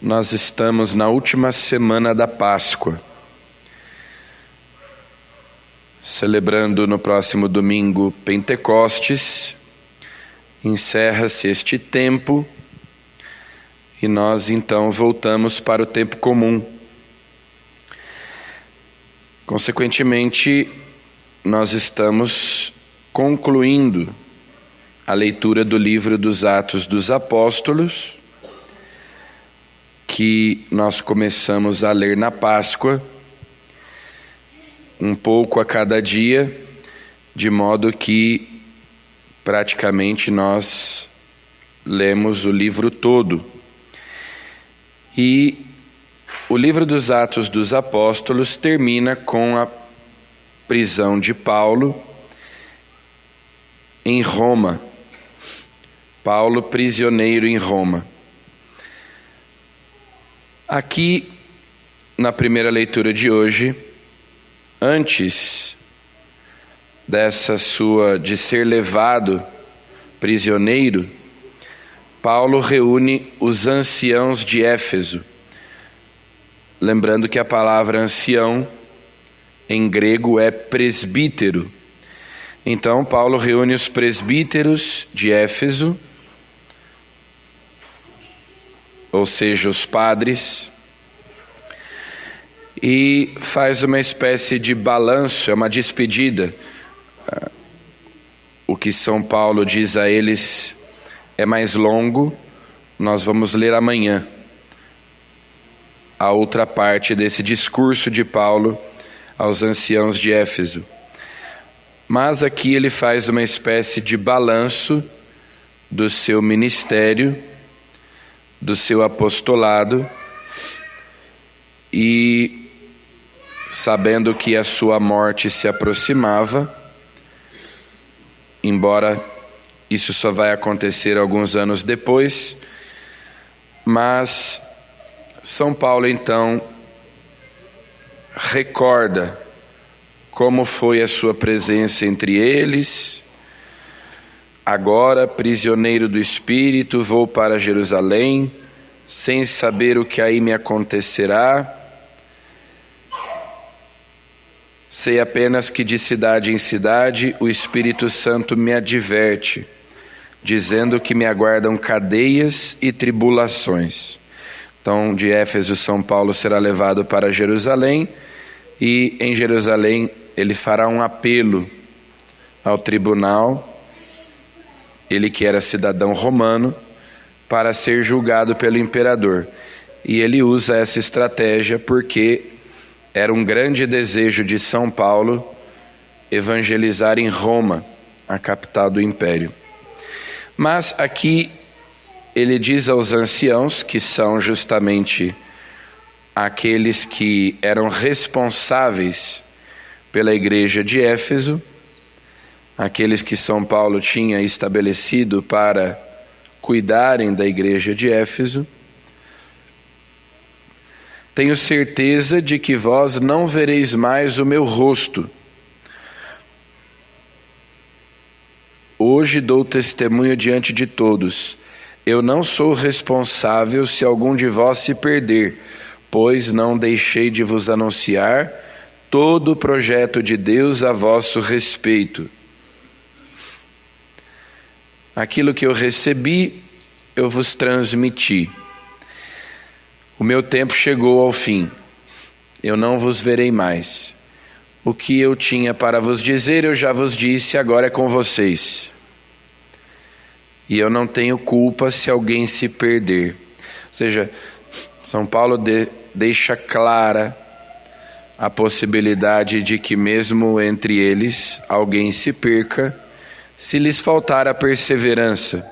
Nós estamos na última semana da Páscoa, celebrando no próximo domingo Pentecostes. Encerra-se este tempo e nós então voltamos para o tempo comum. Consequentemente, nós estamos concluindo a leitura do livro dos Atos dos Apóstolos, que nós começamos a ler na Páscoa, um pouco a cada dia, de modo que praticamente nós lemos o livro todo. E o livro dos Atos dos Apóstolos termina com a prisão de Paulo em Roma. Paulo prisioneiro em Roma. Aqui, na primeira leitura de hoje, antes de ser levado prisioneiro, Paulo reúne os anciãos de Éfeso. Lembrando que a palavra ancião em grego é presbítero. Então, Paulo reúne os presbíteros de Éfeso, ou seja, os padres, e faz uma espécie de balanço, é uma despedida. O que São Paulo diz a eles é mais longo, nós vamos ler amanhã a outra parte desse discurso de Paulo aos anciãos de Éfeso. Mas aqui ele faz uma espécie de balanço do seu ministério, do seu apostolado, e sabendo que a sua morte se aproximava, embora isso só vai acontecer alguns anos depois, mas São Paulo então recorda como foi a sua presença entre eles. Agora, prisioneiro do Espírito, vou para Jerusalém, sem saber o que aí me acontecerá. Sei apenas que de cidade em cidade o Espírito Santo me adverte, dizendo que me aguardam cadeias e tribulações. Então, de Éfeso, São Paulo será levado para Jerusalém, e em Jerusalém ele fará um apelo ao tribunal, ele que era cidadão romano, para ser julgado pelo imperador. E ele usa essa estratégia porque era um grande desejo de São Paulo evangelizar em Roma, a capital do império. Mas aqui ele diz aos anciãos, que são justamente aqueles que eram responsáveis pela igreja de Éfeso, aqueles que São Paulo tinha estabelecido para cuidarem da igreja de Éfeso: tenho certeza de que vós não vereis mais o meu rosto. Hoje dou testemunho diante de todos. Eu não sou responsável se algum de vós se perder, pois não deixei de vos anunciar todo o projeto de Deus a vosso respeito. Aquilo que eu recebi, eu vos transmiti. O meu tempo chegou ao fim. Eu não vos verei mais. O que eu tinha para vos dizer, eu já vos disse, agora é com vocês. E eu não tenho culpa se alguém se perder. Ou seja, São Paulo deixa clara a possibilidade de que mesmo entre eles alguém se perca, se lhes faltar a perseverança,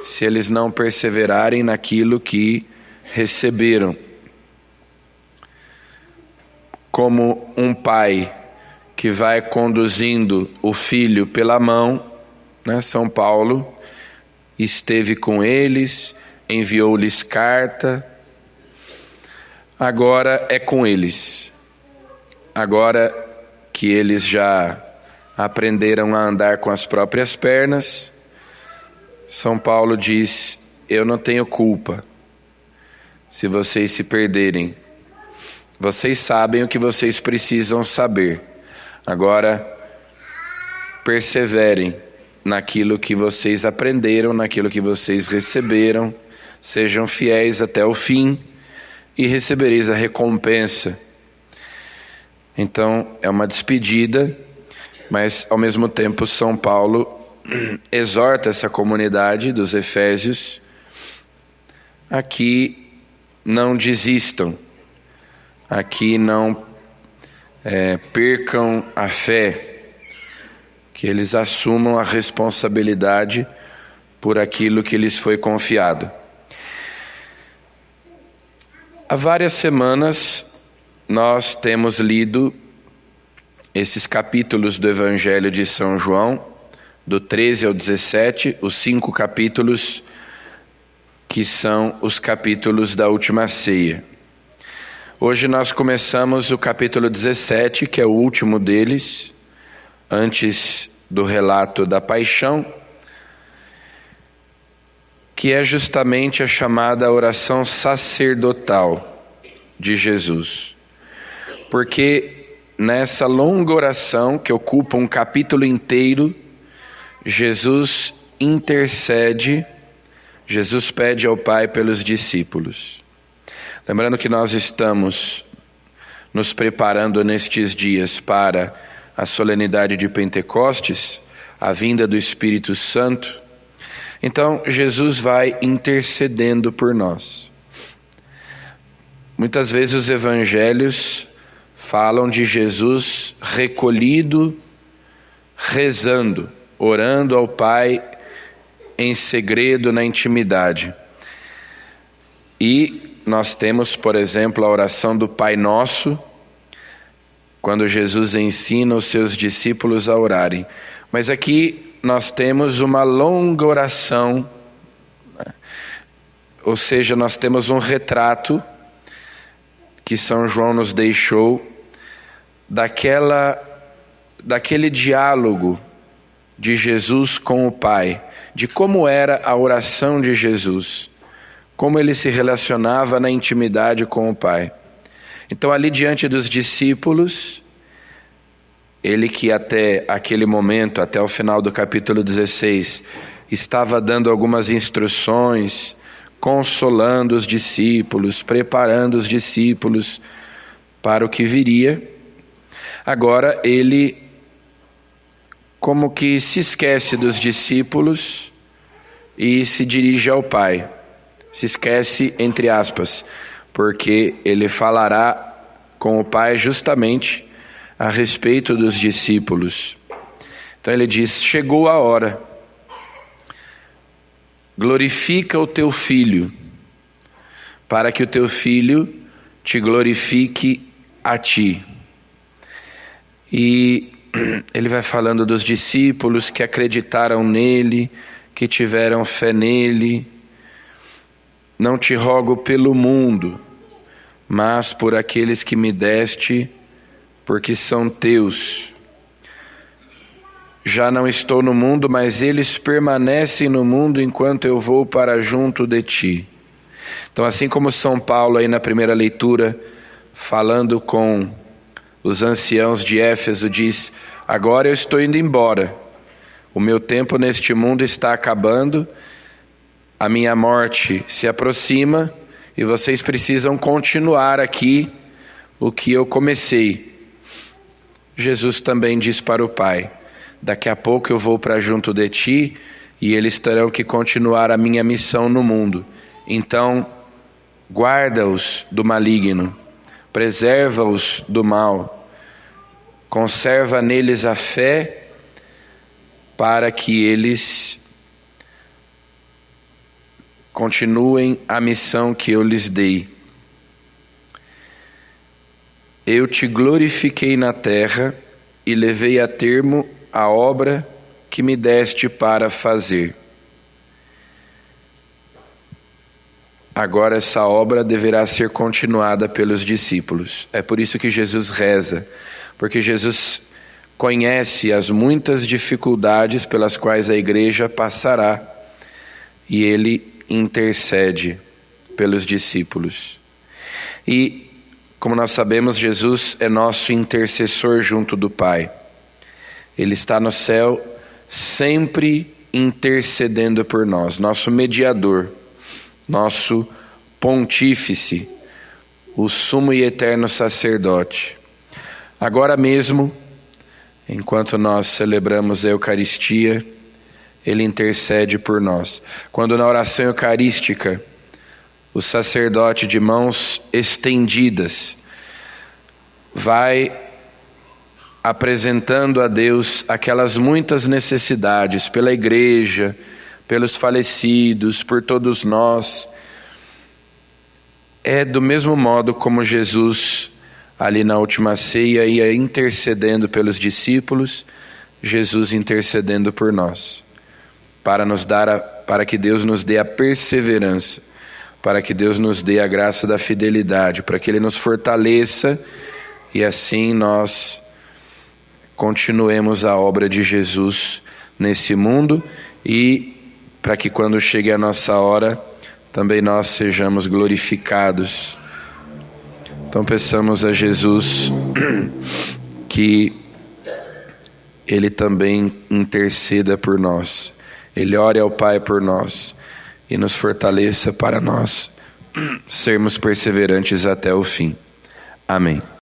se eles não perseverarem naquilo que receberam. Como um pai que vai conduzindo o filho pela mão, né? São Paulo esteve com eles, enviou-lhes carta, agora é com eles. Agora que eles já aprenderam a andar com as próprias pernas, São Paulo diz: eu não tenho culpa se vocês se perderem. Vocês sabem o que vocês precisam saber. Agora, perseverem naquilo que vocês aprenderam, naquilo que vocês receberam. Sejam fiéis até o fim e recebereis a recompensa. Então, é uma despedida, mas ao mesmo tempo São Paulo exorta essa comunidade dos Efésios a que não desistam, a que não percam a fé, que eles assumam a responsabilidade por aquilo que lhes foi confiado. Há várias semanas nós temos lido esses capítulos do Evangelho de São João, do 13 ao 17, os 5 capítulos que são os capítulos da última ceia. Hoje nós começamos o capítulo 17, que é o último deles, antes do relato da paixão, que é justamente a chamada oração sacerdotal de Jesus. Porque nessa longa oração, que ocupa um capítulo inteiro, Jesus intercede, Jesus pede ao Pai pelos discípulos. Lembrando que nós estamos nos preparando nestes dias para a solenidade de Pentecostes, a vinda do Espírito Santo. Então, Jesus vai intercedendo por nós. Muitas vezes os evangelhos falam de Jesus recolhido, rezando, orando ao Pai em segredo, na intimidade. E nós temos, por exemplo, a oração do Pai Nosso, quando Jesus ensina os seus discípulos a orarem. Mas aqui nós temos uma longa oração, ou seja, nós temos um retrato que São João nos deixou daquele diálogo de Jesus com o Pai, de como era a oração de Jesus, como ele se relacionava na intimidade com o Pai. Então, ali diante dos discípulos, ele que até aquele momento, até o final do capítulo 16, estava dando algumas instruções, consolando os discípulos, preparando os discípulos para o que viria. Agora ele como que se esquece dos discípulos e se dirige ao Pai. Se esquece, entre aspas, porque ele falará com o Pai justamente a respeito dos discípulos. Então ele diz: chegou a hora, glorifica o teu filho, para que o teu filho te glorifique a ti. E ele vai falando dos discípulos que acreditaram nele, que tiveram fé nele. Não te rogo pelo mundo, mas por aqueles que me deste, porque são teus. Já não estou no mundo, mas eles permanecem no mundo enquanto eu vou para junto de ti. Então, assim como São Paulo aí na primeira leitura, falando com os anciãos de Éfeso, diz: agora eu estou indo embora, o meu tempo neste mundo está acabando, a minha morte se aproxima e vocês precisam continuar aqui o que eu comecei. Jesus também diz para o Pai: daqui a pouco eu vou para junto de ti e eles terão que continuar a minha missão no mundo. Então, guarda-os do maligno, preserva-os do mal, conserva neles a fé para que eles continuem a missão que eu lhes dei. Eu te glorifiquei na terra e levei a termo a obra que me deste para fazer. Agora essa obra deverá ser continuada pelos discípulos. É por isso que Jesus reza, porque Jesus conhece as muitas dificuldades pelas quais a igreja passará e ele intercede pelos discípulos. E, como nós sabemos, Jesus é nosso intercessor junto do Pai. Ele está no céu sempre intercedendo por nós, nosso mediador, nosso pontífice, o sumo e eterno sacerdote. Agora mesmo, enquanto nós celebramos a Eucaristia, Ele intercede por nós. Quando na oração eucarística, o sacerdote de mãos estendidas vai apresentando a Deus aquelas muitas necessidades pela igreja, pelos falecidos, por todos nós. É do mesmo modo como Jesus, ali na última ceia, ia intercedendo pelos discípulos, Jesus intercedendo por nós, para que Deus nos dê a perseverança, para que Deus nos dê a graça da fidelidade, para que Ele nos fortaleça e assim nós continuemos a obra de Jesus nesse mundo e para que quando chegue a nossa hora, também nós sejamos glorificados. Então peçamos a Jesus que Ele também interceda por nós. Ele ore ao Pai por nós e nos fortaleça para nós sermos perseverantes até o fim. Amém.